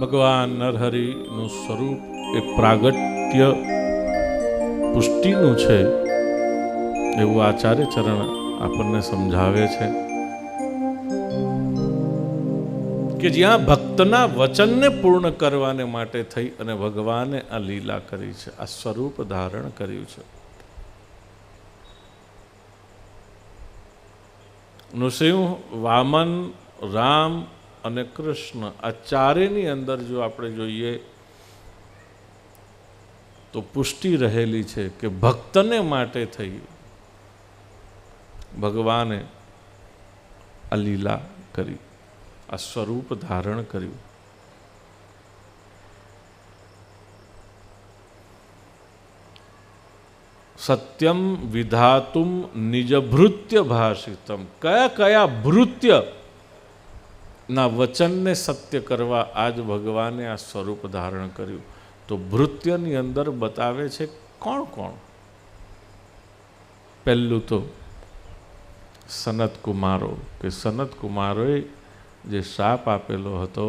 ભગવાન નરહરિનું સ્વરૂપ એ પ્રાગટ્ય પુષ્ટિનું છે એવું આચાર્ય ચરણ આપણને સમજાવે છે કે જ્યાં ભક્તના વચનને પૂર્ણ કરવાને માટે થઈ અને ભગવાને આ લીલા કરી છે, આ સ્વરૂપ ધારણ કર્યું છે. નૃસિંહ, વામન, રામ અને કૃષ્ણ આ ચારેની અંદર જો આપણે જોઈએ તો પુષ્ટિ રહેલી છે કે ભક્તને માટે થઈ ભગવાને આ લીલા કરી, આ સ્વરૂપ ધારણ કર્યું. સત્યમ વિધાતુમ નિજભૃત્ય ભાષિતમ, કયા કયા ભૃત્ય ના વચનને સત્ય કરવા આજ ભગવાને આ સ્વરૂપ ધારણ કર્યું. તો ભૃત્યની અંદર બતાવે છે કોણ કોણ. પહેલું તો સનત કુમારો, કે સનત કુમારોએ જે શાપ આપેલો હતો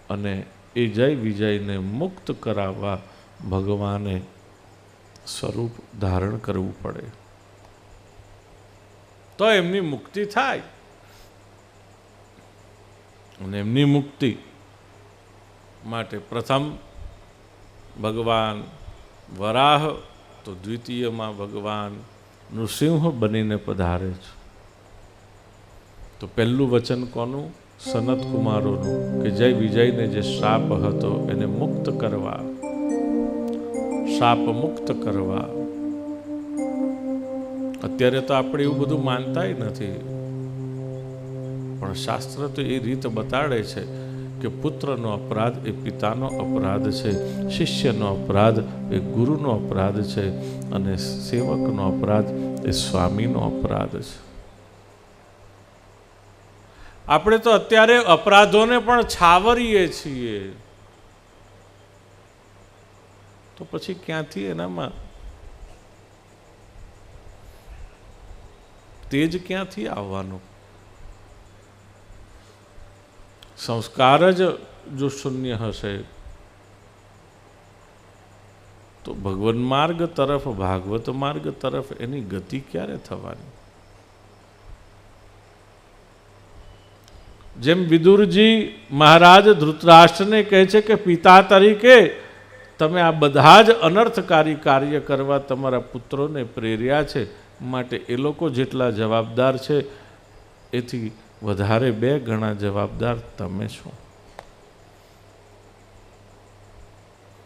અને એ જય વિજયને મુક્ત કરાવવા ભગવાને સ્વરૂપ ધારણ કરવું પડે તો એમની મુક્તિ થાય. અને એમની મુક્તિ માટે પ્રથમ ભગવાન વરાહ, તો દ્વિતીયમાં ભગવાન નૃસિંહ બનીને પધારે છે. તો પહેલું વચન કોનું? સનત કુમારોનું, કે જય વિજયને જે શાપ હતો એને મુક્ત કરવા, શાપ મુક્ત કરવા. અત્યારે તો આપણે એવું બધું માનતાય નથી, પણ શાસ્ત્ર તો એ રીત બતાડે છે કે પુત્રનો અપરાધ એ પિતાનો અપરાધ છે, શિષ્યનો અપરાધ એ ગુરુનો અપરાધ છે, અને સેવકનો અપરાધ એ સ્વામીનો અપરાધ છે. આપણે તો અત્યારે અપરાધોને પણ છાવરીએ છીએ, તો પછી ક્યાંથી એનામાં તેજ ક્યાંથી આવવાનું? સંસ્કાર જ જો શૂન્ય હશે તો ભગવન માર્ગ તરફ, ભાગવત માર્ગ તરફ એની ગતિ ક્યારે થવાની? જેમ વિદુરજી મહારાજ ધૃતરાષ્ટ્રને કહે છે કે પિતા તરીકે તમે આ બધા જ અનર્થકારી કાર્ય કરવા તમારા પુત્રોને પ્રેર્યા છે, માટે એ લોકો જેટલા જવાબદાર છે એથી વધારે 2 ગણા જવાબદાર તમે છો.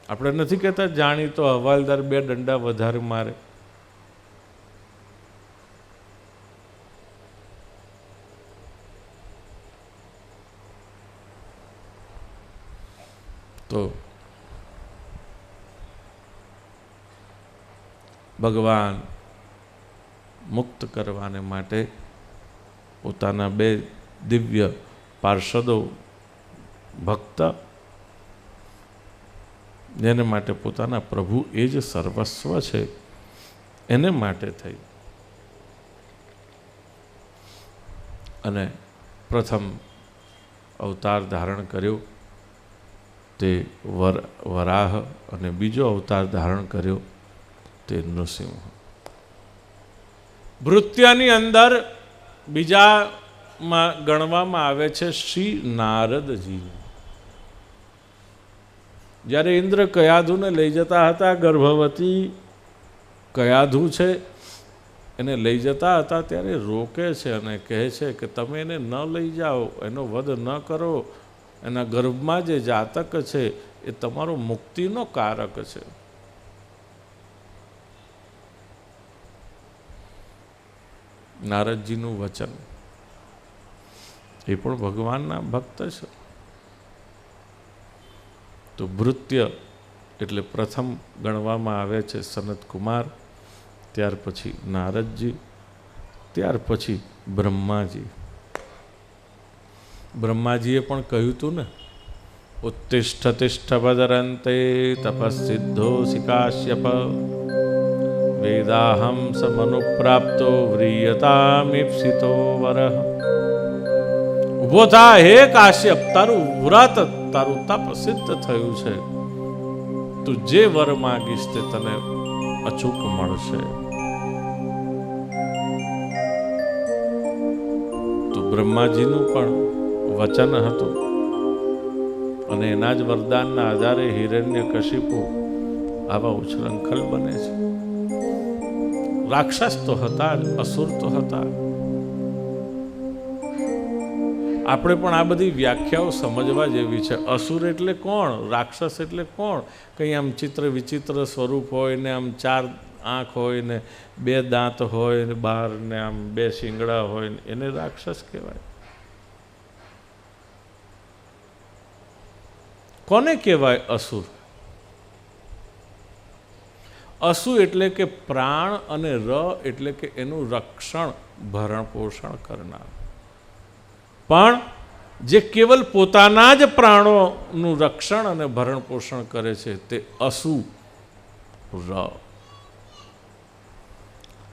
આપણે નથી કહેતા જાણીતો હવાલદાર 2 દંડા વધારે મારે. તો ભગવાન મુક્ત કરવાને માટે પોતાના 2 દિવ્ય પાર્ષદો, ભક્ત, જેને માટે પોતાના પ્રભુ એ જ સર્વસ્વ છે, એને માટે થઈ અને પ્રથમ અવતાર ધારણ કર્યો તે વરાહ, અને બીજો અવતાર ધારણ કર્યો તે નૃસિંહ. ભૃત્યની અંદર બીજામાં ગણવામાં આવે છે શ્રી નારદજી. જ્યારે ઇન્દ્ર કયાધુને લઈ જતા હતા, ગર્ભવતી કયાધુ છે એને લઈ જતા હતા, ત્યારે રોકે છે અને કહે છે કે તમે એને ન લઈ જાઓ, એનો વધ ન કરો, એના ગર્ભમાં જે જાતક છે એ તમારો મુક્તિનો કારક છે. નારદજીનું વચન એ પણ ભગવાનના ભક્ત છે. તો ભૃત્ય એટલે પ્રથમ ગણવામાં આવે છે સનત કુમાર, ત્યાર પછી નારદજી, ત્યાર પછી બ્રહ્માજી. બ્રહ્માજીએ પણ કહ્યું હતું ને, ઉત્તિષ્ઠ તિષ્ઠ પદરંતે તપસ્સિદ્ધોસી કાશ્યપ, વેદાહમ સમનુપ્રાપ્તો વ્રીયતામીપ્સિતો વરહ. ઊભો થા હે કાશ્યપ, તારું વ્રત તારું તપ સિદ્ધ થયું છે, તું જે વર માંગીશ તે તને અચૂક મળશે. તો બ્રહ્માજીનું પણ વચન હતું અને એના જ વરદાનના આધારે હિરણ્યકશિપુ આવા ઉચ્છૃંખલ બને છે. રાક્ષસ તો હતા જ, અસુર તો હતા. આપણે પણ આ બધી વ્યાખ્યાઓ સમજવા જેવી છે. અસુર એટલે કોણ, રાક્ષસ એટલે કોણ? કંઈ આમ ચિત્ર વિચિત્ર સ્વરૂપ હોય ને આમ 4 આંખ હોય ને 2 દાંત હોય ને બહાર ને આમ 2 શિંગડા હોય ને એને રાક્ષસ કહેવાય. કોને કહેવાય અસુર? અસુ એટલે કે પ્રાણ અને ર એટલે કે એનું રક્ષણ ભરણ પોષણ કરનાર. પણ જે કેવલ પોતાના જ પ્રાણોનું રક્ષણ અને ભરણ પોષણ કરે છે તે અસુ ર.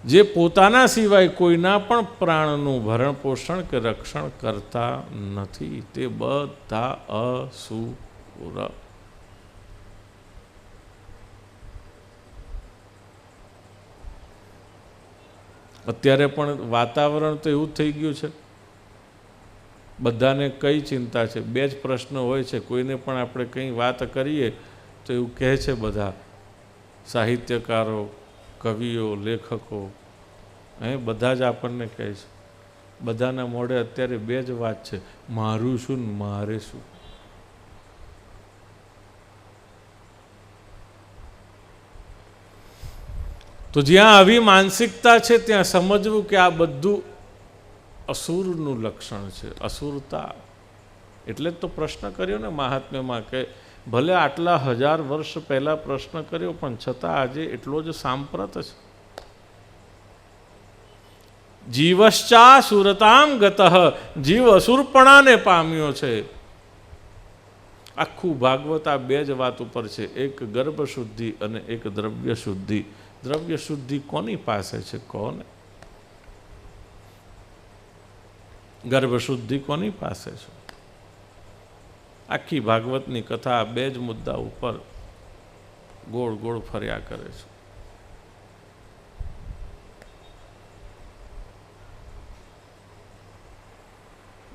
જે પોતાના સિવાય કોઈના પણ પ્રાણનું ભરણ પોષણ કે રક્ષણ કરતા નથી તે બધા અસુર. અત્યારે પણ વાતાવરણ તો એવું થઈ ગયું છે, બધાને કઈ ચિંતા છે? 2 જ પ્રશ્ન હોય છે. કોઈને પણ આપણે કંઈ વાત કરીએ તો એવું કહે છે બધા સાહિત્યકારો, કવિઓ, લેખકો, બધા જ આપણને કહે છે. બધાના મોઢે અત્યારે 2 જ વાત છે, મારું શું ને મારે શું. તો જ્યાં આવી માનસિકતા છે ત્યાં સમજવું કે આ બધું અસુરનું લક્ષણ છે, અસુરતા. એટલે જ તો પ્રશ્ન કર્યો ને મહાત્મ્યમાં કે ભલે આટલા 1000 વર્ષ પહેલા પ્રશ્ન કર્યો પણ છતાં આજે એટલો જ સાંપ્રત છે. જીવશ્ચા સુરતામ ગતઃ, જીવ અસુરપણાને પામ્યો છે. આખું ભાગવત આ 2 જ વાત ઉપર છે, એક ગર્ભ શુદ્ધિ અને એક દ્રવ્ય શુદ્ધિ. દ્રવ્ય શુદ્ધિ કોની પાસે છે? કોને? ગર્ભ શુદ્ધિ કોની પાસે છે? આખી ભાગવતની કથા આ 2 જ મુદ્દા ઉપર ગોળ ગોળ ફર્યા કરે છે.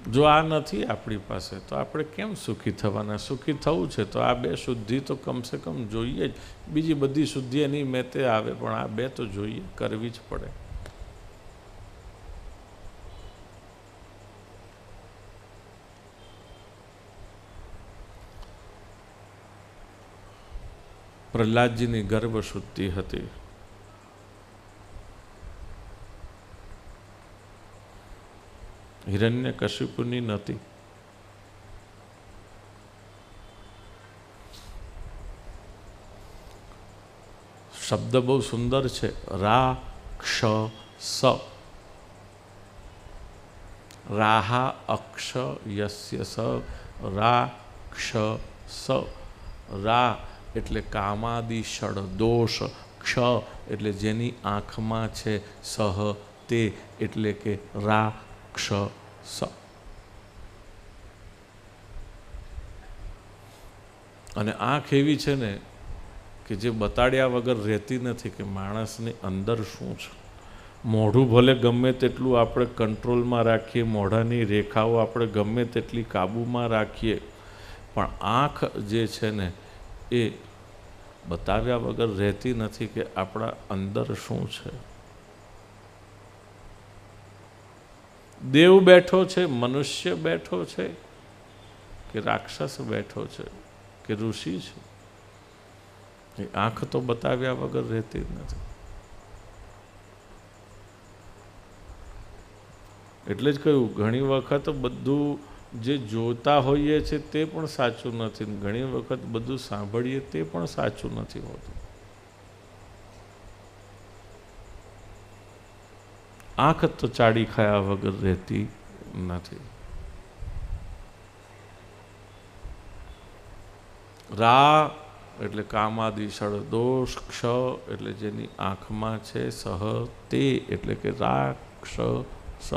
જો આ નથી આપણી પાસે તો આપણે કેમ સુખી થવાના? સુખી થવું છે તો આ 2 શુદ્ધિ તો કમસે કમ જોઈએ જ. બીજી બધી શુદ્ધિ એની મેતે આવે પણ આ 2 તો જોઈએ, કરવી જ પડે. પ્રહલાદજીની ગર્ભ શુદ્ધિ હતી. હિરણ્યકશિપુની નથી. શબ્દ બહુ સુંદર છે, રાક્ષસ. રાહા અક્ષ યસ્ય સ, રાક્ષસ. રા એટલે કામાદિ ષડ દોષ, ક્ષ એટલે જેની આંખમાં છે, સહ તે એટલે કે રાક્ષસ. અને આંખ એવી છે ને કે જે બતાડ્યા વગર રહેતી નથી કે માણસની અંદર શું છે. મોઢું ભલે ગમે તેટલું આપણે કંટ્રોલમાં રાખીએ, મોઢાની રેખાઓ આપણે ગમે તેટલી કાબૂમાં રાખીએ, પણ આંખ જે છે ને એ બતાવ્યા વગર રહેતી નથી કે આપણા અંદર શું છે. દેવ બેઠો છે, મનુષ્ય બેઠો છે કે રાક્ષસ બેઠો છે કે ઋષિ છે, એ આંખ તો બતાવ્યા વગર રહેતી જ નથી. એટલે જ કહ્યું ઘણી વખત બધું જે જોતા હોઈએ છે તે પણ સાચું નથી, ઘણી વખત બધું સાંભળીએ તે પણ સાચું નથી હોતું. આંખ તો ચાડી ખાયા વગર રહેતી નથી. રા એટલે કામાદિ ષડ દોષ, ક્ષ એટલે જેની આંખમાં છે, સહ તે એટલે કે રાક્ષસ.